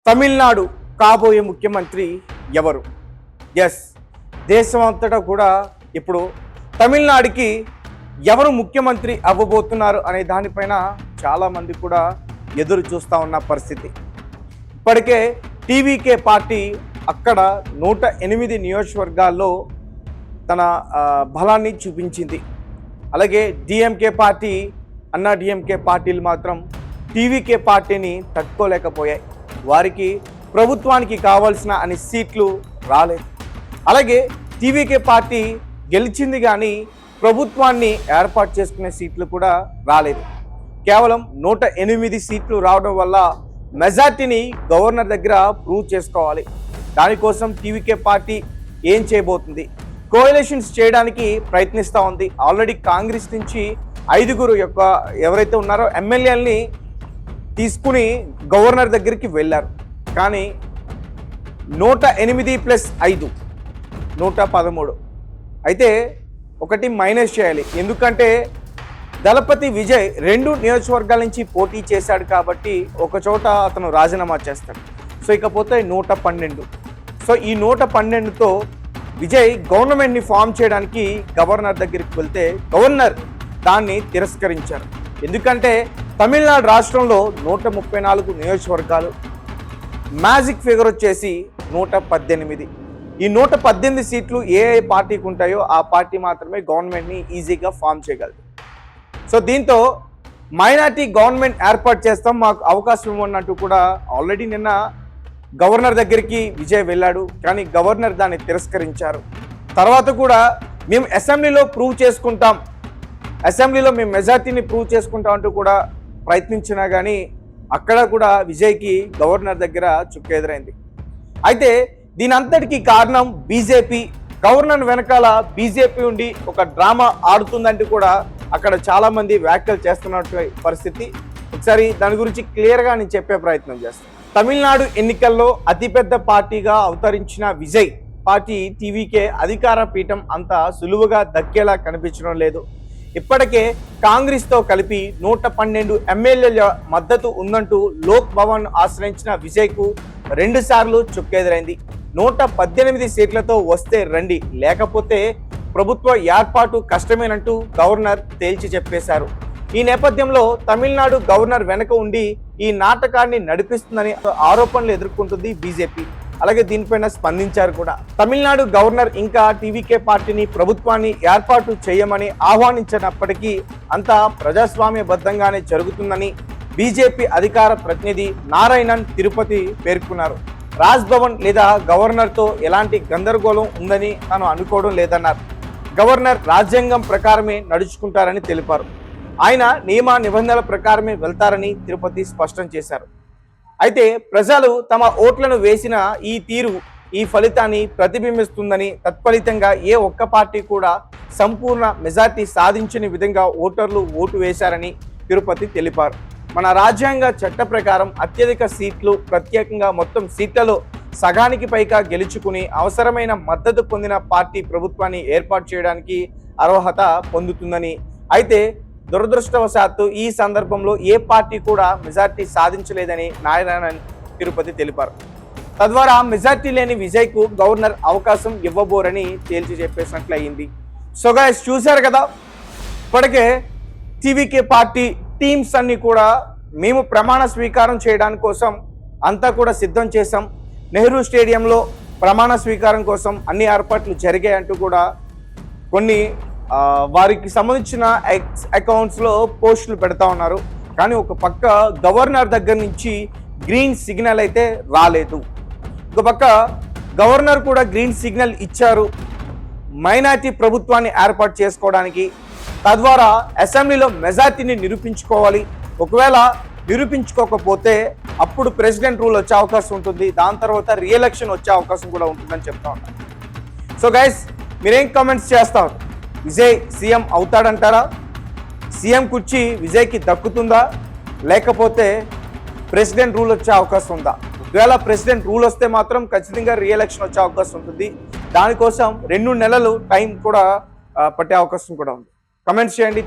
తమిళనాడు కాబోయే ముఖ్యమంత్రి ఎవరు? ఎస్, దేశం అంతటా కూడా ఇప్పుడు తమిళనాడుకి ఎవరు ముఖ్యమంత్రి అవ్వబోతున్నారు అనే దానిపైన చాలామంది కూడా ఎదురు చూస్తూ ఉన్న పరిస్థితి. ఇప్పటికే టీవీకే పార్టీ అక్కడ 108 నియోజకవర్గాల్లో తన బలాన్ని చూపించింది. అలాగే డిఎంకే పార్టీ, అన్నా డిఎంకే పార్టీలు మాత్రం టీవీకే పార్టీని తట్టుకోలేకపోయాయి. వారికి ప్రభుత్వానికి కావాల్సిన అన్ని సీట్లు రాలేదు. అలాగే టీవీకే పార్టీ గెలిచింది కానీ ప్రభుత్వాన్ని ఏర్పాటు చేసుకునే సీట్లు కూడా రాలేదు. కేవలం 108 సీట్లు రావడం వల్ల మెజార్టీని గవర్నర్ దగ్గర ప్రూవ్ చేసుకోవాలి. దానికోసం టీవీకే పార్టీ ఏం చేయబోతుంది? కోalitions చేయడానికి ప్రయత్నిస్తూ ఉంది. ఆల్రెడీ కాంగ్రెస్ నుంచి 5 ఎవరైతే ఉన్నారో ఎమ్మెల్యేలని తీసుకుని గవర్నర్ దగ్గరికి వెళ్ళారు. కానీ 108 + 5 113. అయితే ఒకటి మైనస్ చేయాలి. ఎందుకంటే దళపతి విజయ్ 2 నియోజకవర్గాల నుంచి పోటీ చేశాడు కాబట్టి ఒక చోట అతను రాజీనామా చేస్తాడు. సో ఇకపోతే 112. సో ఈ 112తో విజయ్ గవర్నమెంట్ని ఫామ్ చేయడానికి గవర్నర్ దగ్గరికి వెళ్తే గవర్నర్ దాన్ని తిరస్కరించారు. ఎందుకంటే తమిళనాడు రాష్ట్రంలో 134 నియోజకవర్గాలు, మ్యాజిక్ ఫిగర్ వచ్చేసి 118. ఈ 118 సీట్లు ఏ పార్టీకి ఉంటాయో ఆ పార్టీ మాత్రమే గవర్నమెంట్ని ఈజీగా ఫామ్ చేయగలదు. సో దీంతో మైనార్టీ గవర్నమెంట్ ఏర్పాటు చేస్తాం, మాకు అవకాశం ఇవ్వన్నట్టు కూడా ఆల్రెడీ నిన్న గవర్నర్ దగ్గరికి విజయ్ వెళ్ళాడు. కానీ గవర్నర్ దాన్ని తిరస్కరించారు. తర్వాత కూడా మేము అసెంబ్లీలో ప్రూవ్ చేసుకుంటాం, అసెంబ్లీలో మేము మెజార్టీని ప్రూవ్ చేసుకుంటాం అంటూ కూడా ప్రయత్నించినా కానీ అక్కడ కూడా విజయ్కి గవర్నర్ దగ్గర చుక్కెదురైంది. అయితే దీని అంతటికీ కారణం బీజేపీ. గవర్నర్ వెనకాల బీజేపీ ఉండి ఒక డ్రామా ఆడుతుందంటూ కూడా అక్కడ చాలామంది వ్యాఖ్యలు చేస్తున్నట్టు పరిస్థితి. ఒకసారి దాని గురించి క్లియర్గా నేను చెప్పే ప్రయత్నం చేస్తాను. తమిళనాడు ఎన్నికల్లో అతిపెద్ద పార్టీగా అవతరించిన విజయ్ పార్టీ టీవీకే అధికార పీఠం అంత సులువుగా దక్కేలా కనిపించడం లేదు. ఇప్పటికే కాంగ్రెస్తో కలిపి 112 ఎమ్మెల్యేల మద్దతు ఉందంటూ లోక్ భవన్ ఆశ్రయించిన విజయ్కు 2 సార్లు చుక్కెదురైంది. 118 సీట్లతో వస్తే రండి, లేకపోతే ప్రభుత్వ ఏర్పాటు కష్టమేనంటూ గవర్నర్ తేల్చి చెప్పేశారు. ఈ నేపథ్యంలో తమిళనాడు గవర్నర్ వెనక ఉండి ఈ నాటకాన్ని నడిపిస్తుందని ఆరోపణలు ఎదుర్కొంటుంది బీజేపీ. అలాగే దీనిపైన స్పందించారు కూడా. తమిళనాడు గవర్నర్ ఇంకా టీవీకే పార్టీని ప్రభుత్వాన్ని ఏర్పాటు చేయమని ఆహ్వానించినప్పటికీ అంతా ప్రజాస్వామ్యబద్ధంగానే జరుగుతుందని బీజేపీ అధికార ప్రతినిధి నారాయణన్ తిరుపతి పేర్కొన్నారు. రాజ్ భవన్ లేదా గవర్నర్తో ఎలాంటి గందరగోళం ఉందని తాను అనుకోవడం లేదన్నారు. గవర్నర్ రాజ్యాంగం ప్రకారమే నడుచుకుంటారని తెలిపారు. ఆయన నియమ నిబంధనల ప్రకారమే వెళ్తారని తిరుపతి స్పష్టం చేశారు. అయితే ప్రజలు తమ ఓట్లను వేసిన ఈ తీరు ఈ ఫలితాన్ని ప్రతిబింబిస్తుందని, తత్ఫలితంగా ఏ ఒక్క పార్టీ కూడా సంపూర్ణ మెజార్టీ సాధించని విధంగా ఓటర్లు ఓటు వేశారని తిరుపతి తెలిపారు. మన రాజ్యాంగ చట్ట ప్రకారం అత్యధిక సీట్లు, ప్రత్యేకంగా మొత్తం సీట్లలో సగానికి పైగా గెలుచుకుని అవసరమైన మద్దతు పొందిన పార్టీ ప్రభుత్వాన్ని ఏర్పాటు చేయడానికి అర్హత పొందుతుందని, అయితే దురదృష్టవశాత్తు ఈ సందర్భంలో ఏ పార్టీ కూడా మెజార్టీ సాధించలేదని నారాయణన్ తిరుపతి తెలిపారు. తద్వారా మెజార్టీ లేని విజయ్కు గవర్నర్ అవకాశం ఇవ్వబోరని తేల్చి చెప్పేసినట్లు అయింది. సో గైస్, చూశారు కదా, ఇప్పటికే టీవీకే పార్టీ టీమ్స్ అన్ని కూడా మేము ప్రమాణ స్వీకారం చేయడానికి కోసం అంతా కూడా సిద్ధం చేశాం. నెహ్రూ స్టేడియంలో ప్రమాణ స్వీకారం కోసం అన్ని ఏర్పాట్లు జరిగాయి అంటూ కూడా కొన్ని వారికి సంబంధించిన అకౌంట్స్లో పోస్టులు పెడతా ఉన్నారు. కానీ ఒక పక్క గవర్నర్ దగ్గర నుంచి గ్రీన్ సిగ్నల్ అయితే రాలేదు. ఒక పక్క గవర్నర్ కూడా గ్రీన్ సిగ్నల్ ఇచ్చారు మైనార్టీ ప్రభుత్వాన్ని ఏర్పాటు చేసుకోవడానికి. తద్వారా అసెంబ్లీలో మెజార్టీని నిరూపించుకోవాలి. ఒకవేళ నిరూపించుకోకపోతే అప్పుడు ప్రెసిడెంట్ రూల్ వచ్చే అవకాశం ఉంటుంది. దాని తర్వాత రీఎలక్షన్ వచ్చే అవకాశం కూడా ఉంటుందని చెప్తా ఉన్నారు. సో గైస్, మీరేం కామెంట్స్ చేస్తారు? విజయ్ సీఎం అవుతాడంటారా? సీఎం కుర్చీ విజయ్కి దక్కుతుందా, లేకపోతే ప్రెసిడెంట్ రూల్ వచ్చే అవకాశం ఉందా? ఒకవేళ ప్రెసిడెంట్ రూల్ వస్తే మాత్రం ఖచ్చితంగా రీఎలక్షన్ వచ్చే అవకాశం ఉంటుంది. దానికోసం 2 నెలలు టైం కూడా పట్టే అవకాశం కూడా ఉంది. కమెంట్స్ చేయండి.